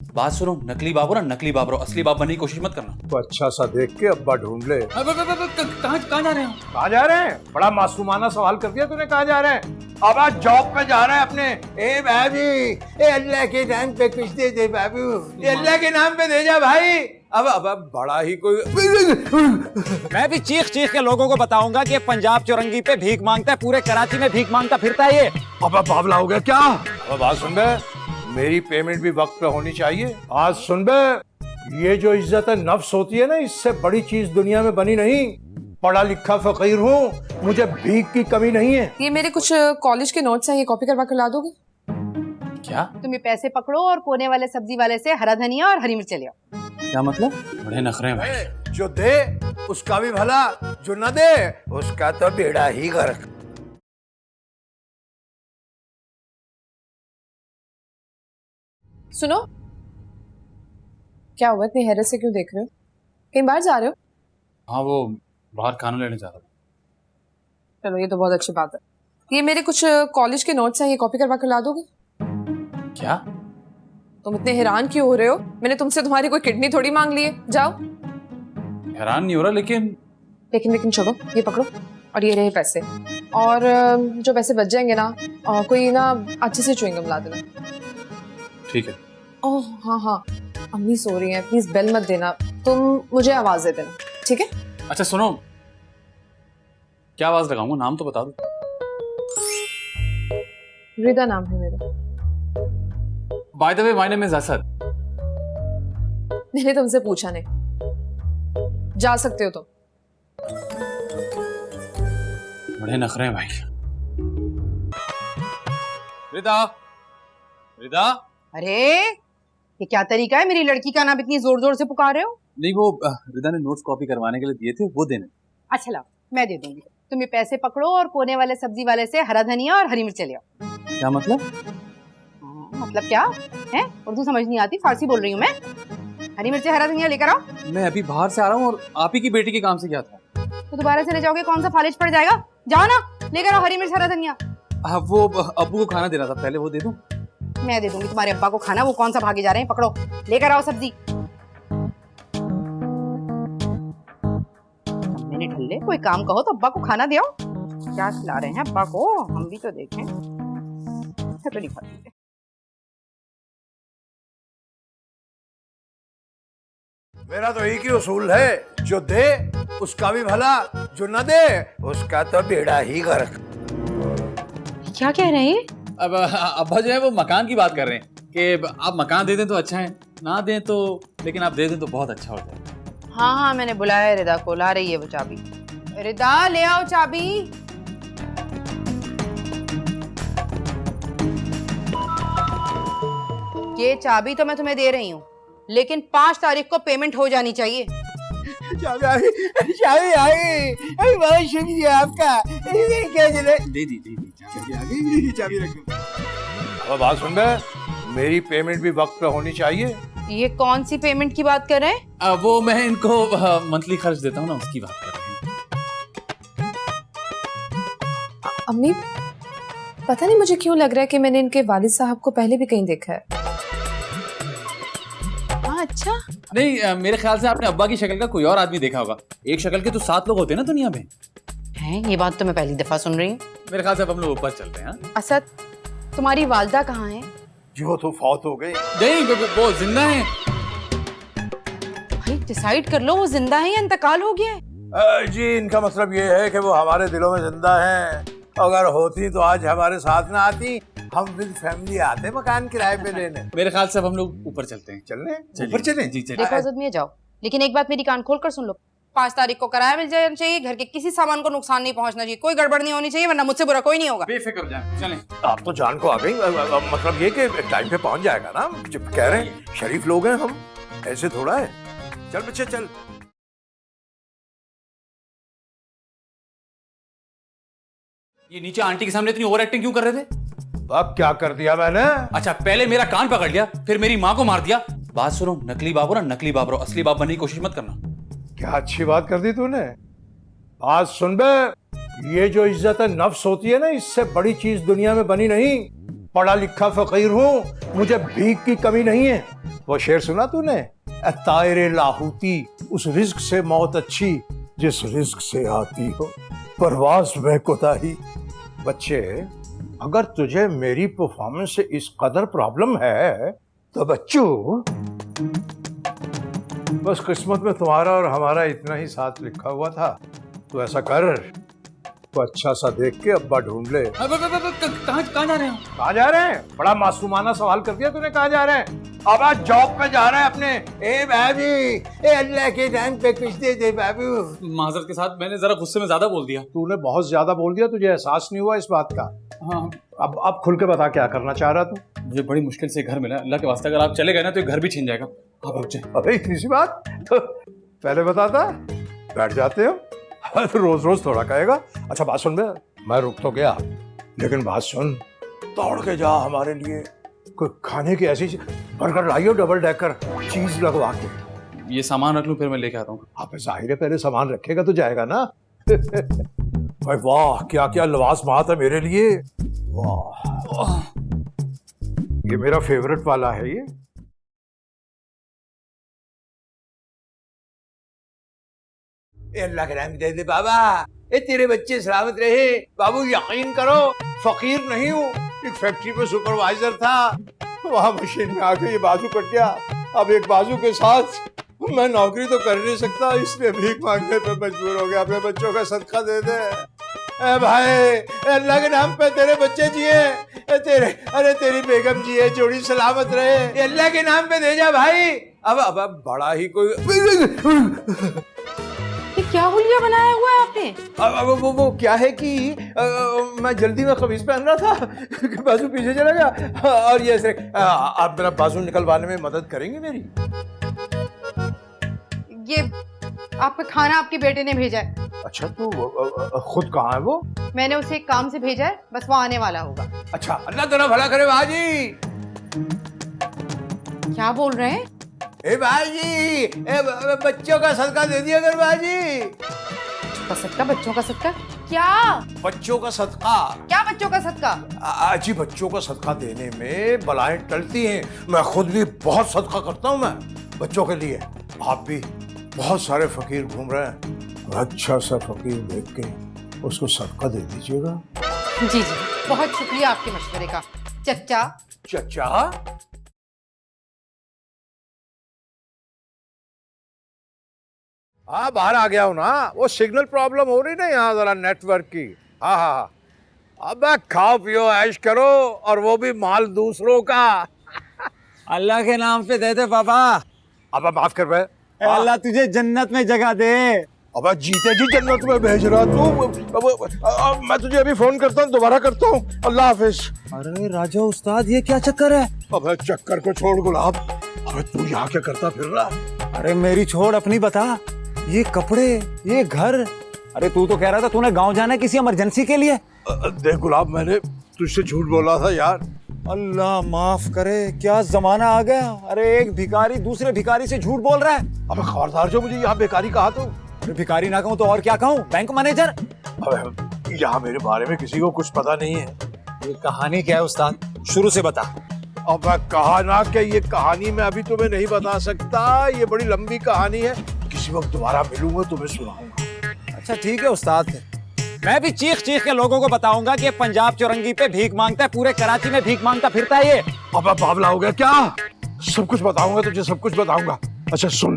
बात सुनो, नकली बाबू ना नकली बाबरो, असली बाप बनने की कोशिश मत करना। तो अच्छा सा देख के अब्बा ढूंढ ले। कहाँ जा रहे हैं? कहाँ जा रहे हैं? बड़ा मासूमाना सवाल कर दिया तूने। कहाँ जा रहे हैं? अब आज जॉब पे जा रहे हैं अपने। ए भाभी, ए अल्लाह के नाम पे कुछ दे दे बाबू, ये अल्लाह के नाम पे दे जा भाई। अब बड़ा ही कोई। मैं भी चीख चीख के लोगों को बताऊंगा कि ये पंजाब चौरंगी पे भीख मांगता है, पूरे कराची में भीख मांगता फिरता है ये। अब बावला हो गया क्या? अब बात सुन बे, मेरी पेमेंट भी वक्त पे होनी चाहिए। आज सुन बे, ये जो इज्जत नफ्स होती है ना, इससे बड़ी चीज दुनिया में बनी नहीं। पढ़ा लिखा फकीर हूँ, मुझे भीख की कमी नहीं है। ये मेरे कुछ कॉलेज के नोट्स हैं, ये कॉपी करवा कर ला दोगे? क्या? तुम ये पैसे पकड़ो और कोने वाले सब्जी वाले से हरा धनिया और हरी मिर्च ले आओ। क्या मतलब? बड़े नखरे हैं भाई। जो दे उसका भी भला, जो न दे उसका तो बेड़ा ही गर्क। सुनो, क्या हुआ? इतनी हैरत से क्यों देख रहे हो? कहीं बाहर जा रहे हो? हाँ, वो बाहर खाना लेने जा रहा था। चलो, ये तो बहुत अच्छी बात है। ये मेरे कुछ कॉलेज के नोट्स हैं, ये कॉपी करवा कर ला दोगे? क्या? तुम इतने हैरान क्यों हो रहे हो? मैंने तुमसे तुम्हारी कोई किडनी थोड़ी मांग ली है। जाओ। हैरान नहीं हो रहा, लेकिन लेकिन छोड़ो, ये पकड़ो और ये रहे पैसे। और जो पैसे बच जाएंगे ना, कोई ना अच्छे से च्युइंगम ला देना। ठीक है। ओह हाँ हाँ, अम्मी सो रही हैं, प्लीज बेल मत देना, तुम मुझे आवाज दे देना, ठीक है? अच्छा सुनो, क्या आवाज लगाऊंगा? नाम तो बता दो। रिदा नाम है मेरा। By the way, my name is Asad. मैंने तुमसे पूछा नहीं। जा सकते हो तुम। बड़े नखरे हैं भाई। रिदा, रिदा। अरे ये क्या तरीका है, मेरी लड़की का नाम इतनी जोर जोर से पुकार रहे हो? नहीं, वो रिदा ने नोट्स कॉपी करवाने के लिए दिए थे, वो देने। अच्छा लाओ, मैं दे दूंगी। तुम ये पैसे पकड़ो और कोने वाले सब्जी वाले से हरा धनिया और हरी मिर्च ले आओ। क्या मतलब? मतलब क्या है? उर्दू समझ नहीं आती, फारसी बोल रही हूँ मैं। हरी मिर्च हरा धनिया लेकर आओ। मैं अभी बाहर से आ रहा हूँ और आप ही की बेटी के काम से क्या था? तो दोबारा चले जाओगे, कौन सा फालिज पड़ जाएगा? जाओ ना, लेकर आओ हरी मिर्च हरा धनिया। वो अब्बू को खाना देना था, पहले वो दे दूं? मैं दे दूंगी तुम्हारे अब्बा को खाना, वो कौन सा भागे जा रहे हैं। पकड़ो, लेकर आओ सब्जी। मैंने ढल्ले, कोई काम कहो तो अब्बा को खाना दे आओ। क्या खिला रहे हैं अब्बा को, हम भी तो देखें। तो नहीं खाती। मेरा तो एक ही उसूल है, जो दे उसका भी भला, जो न दे उसका तो बेड़ा ही गर्क। क्या कह रहे हैं? अब अब्बा जो है वो मकान की बात कर रहे हैं कि आप मकान दे दें तो अच्छा है, ना दें तो, लेकिन आप दे दें तो बहुत अच्छा हो जाए। हाँ हाँ, मैंने बुलाया है रिदा को, ला रही है वो चाबी। रिदा ले आओ चाबी। ये चाबी तो मैं तुम्हें दे रही हूँ, लेकिन 5 तारीख को पेमेंट हो जानी चाहिए। चाबी आई, बहुत शुक्रिया आपका। चाबी रखो। अब बात सुन बे, मेरी पेमेंट भी वक्त पे होनी चाहिए। ये कौन सी पेमेंट की बात कर रहे हैं? वो मैं इनको मंथली खर्च देता हूँ ना, उसकी बात कर रहे हैं। अम्मी, पता नहीं मुझे क्यों लग रहा है कि मैंने इनके वालिद साहब को पहले भी कहीं देखा है। हाँ अच्छा। नहीं, मेरे ख्याल से आपने अब्बा की शक्ल का कोई और आदमी देखा होगा। एक शक्ल के तो 7 लोग होते हैं ना दुनिया में। हैं, ये बात तो मैं पहली दफा सुन रही हूँ। मेरे ख्याल से अब हम लोग ऊपर चलते हैं। असद, तुम्हारी वालदा कहाँ है? जो तो फौत हो गई। नहीं, वो जिंदा है। भाई डिसाइड कर लो, वो जिंदा है या इंतकाल हो गया है? जी, इनका मतलब ये है कि वो हमारे दिलों में जिंदा हैं। अगर होती तो आज हमारे साथ ना आती, हम विद फैमिली आते मकान किराए पे लेने। मेरे ख्याल से अब हम लोग ऊपर चलते हैं। चलने? चलिए। ऊपर चलें? जी चलिए। देखो असद मियां, जाओ, लेकिन एक बात मेरी कान खोल कर सुन लो। 5 तारीख को किराया मिल जाना चाहिए, घर के किसी सामान को नुकसान नहीं पहुंचना चाहिए, कोई गड़बड़ नहीं होनी चाहिए, वरना मुझसे बुरा कोई नहीं होगा। बेफिक्र हो जाए, चलें। आप तो जान को आ गई। मतलब ये कि टाइम पे पहुंच जाएगा ना, जब कह रहे हैं शरीफ लोग हैं हम, ऐसे थोड़ा है। चल बच्चे चल। ये नीचे आंटी के सामने इतनी ओवर एक्टिंग क्यों कर रहे थे? अब क्या कर दिया मैंने? अच्छा, पहले मेरा कान पकड़ लिया, फिर मेरी माँ को मार दिया। बात सुनो, नकली बाबू ना नकली बाबरो, असली बाप बनने की कोशिश मत करना। क्या अच्छी बात कर दी तूने। आज सुन बे, ये जो इज्जत नफ्स होती है ना, इससे बड़ी चीज दुनिया में बनी नहीं। पढ़ा लिखा फकीर हूँ, मुझे भीख की कमी नहीं है। वो शेर सुना तूने, तायरे लाहूती, उस रिस्क से मौत अच्छी जिस रिस्क से आती हो, परवाज में कोताही। बच्चे, अगर तुझे मेरी परफॉर्मेंस से इस कदर प्रॉब्लम है तो बच्चों, बस किस्मत में तुम्हारा और हमारा इतना ही साथ लिखा हुआ था। तो ऐसा कर, तो अच्छा सा देख के अब्बा ढूंढ ले। कहाँ जा रहे हैं? कहाँ जा रहे हैं? बड़ा मासूमाना सवाल कर दिया तूने, कहाँ जा रहे हैं? अब आज जॉब पे जा रहे हैं अपने। ए बाबू, ए अल्लाह के नाम पे कुछ दे दे बाबू। माजरत के साथ मैंने जरा गुस्से में ज्यादा बोल दिया। तूने बहुत ज्यादा बोल दिया, तुझे एहसास नहीं हुआ इस बात का? हाँ, अब खुल के बता, क्या करना चाह रहा तू? मुझे बड़ी मुश्किल से घर मिला। अल्लाह के वास्ते अगर आप चले गए ना तो ये घर भी छीन जाएगा। आप रुक जाए। अबे इतनी सी बात तो पहले बताता, बैठ जाते हो। रोज रोज थोड़ा कहेगा। अच्छा बात सुन बे, मैं रुक तो गया, लेकिन बात सुन, दौड़ के जा हमारे लिए कोई खाने की ऐसी बर्गर लाइयो, डबल डेकर चीज लगवा के। ये सामान रख लूं, फिर मैं लेके आता हूँ। आप जाहिर है पहले सामान रखेगा तो जाएगा ना। भाई वाह, क्या क्या लवाजमात है मेरे लिए। वाह, ये मेरा फेवरेट वाला है ये। अल्लाह के नाम दे दे बाबा, ए तेरे बच्चे सलामत रहे। बाबू यकीन करो, फकीर नहीं हूँ। एक फैक्ट्री पे सुपरवाइजर था, वहां मशीन में आके ये बाजू कट गया। अब एक बाजू के साथ मैं नौकरी तो कर नहीं सकता, इसलिए भीख मांगने पे मजबूर हो गया। अपने बच्चों का सदका दे दे। ए भाई, अल्लाह के नाम पे तेरे बच्चे जिए, अरे तेरी बेगम जिए, जोड़ी सलामत रहे। अल्लाह के नाम पे दे जा भाई। अब बड़ा ही कोई ये क्या हुलिया बनाया हुआ है आपने? अब वो क्या है कि मैं जल्दी में कमीज पहन रहा था कि बाजू पीछे चला गया, और ये ऐसे आप मेरा बाजू निकलवाने में मदद करेंगे मेरी? ये आपका खाना आपके बेटे ने भेजा है। अच्छा, तो खुद कहाँ है वो? मैंने उसे एक काम से भेजा है, बस वो आने वाला होगा। अच्छा, अल्लाह तेरा भला करे बाजी। क्या बोल रहे हैं? ए बाजी, बच्चों का सदका दे दिया कर बाजी। बच्चों का सदका? क्या बच्चों का सदका? क्या बच्चों का सदका? जी, बच्चों का सदका देने में बलाएं टलती हैं। मैं खुद भी बहुत सदका करता हूँ मैं बच्चों के लिए। आप भी, बहुत सारे फकीर घूम रहे हैं, अच्छा सा फकीर देख के उसको सदका दे दीजिएगा। जी जी, बहुत शुक्रिया आपके मशवरे का चच्चा। चचा, हाँ बाहर आ गया हूँ ना। वो सिग्नल प्रॉब्लम हो रही ना यहाँ जरा नेटवर्क की। हाँ हाँ हाँ, अब खाओ पियो ऐश करो, और वो भी माल दूसरों का। अल्लाह के नाम पे दे दे बाबा। अब माफ कर भाई, अल्लाह तुझे जन्नत में जगह दे। अब जीते जी जन्नत में भेज रहा तू। मैं तुझे अभी फोन करता हूँ, दोबारा करता हूँ। अल्लाह हाफिज। अरे राजा उस्ताद, ये क्या चक्कर है? अब चक्कर को छोड़ गुलाब, अब तू यहाँ क्या करता फिर रहा? अरे मेरी छोड़, अपनी बता। ये कपड़े, ये घर, अरे तू तो कह रहा था तूने गांव जाना है किसी इमरजेंसी के लिए। देख गुलाब, मैंने तुझसे झूठ बोला था यार। अल्लाह माफ करे, क्या जमाना आ गया। अरे एक भिखारी दूसरे भिखारी से झूठ बोल रहा है। अब खबरदार जो मुझे यहाँ बेकारी कहा तो। अरे भिखारी ना कहूँ तो और क्या कहूँ, बैंक मैनेजर। अब यहाँ मेरे बारे में किसी को कुछ पता नहीं है। ये कहानी क्या है उस्ताद, शुरू से बता। अब कहा ना कि ये कहानी मैं अभी तुम्हें नहीं बता सकता, ये बड़ी लंबी कहानी है। किसी वक्त दोबारा मिलूंगा तुम्हें सुनाऊंगा। अच्छा ठीक है उस्ताद, मैं भी चीख चीख के लोगों को बताऊंगा कि पंजाब चौरंगी पे भीख मांगता है, पूरे कराची में भीख मांगता फिरता है ये। अब बावला हो गया क्या? सब कुछ बताऊंगा तुझे, सब कुछ बताऊंगा। अच्छा सुन,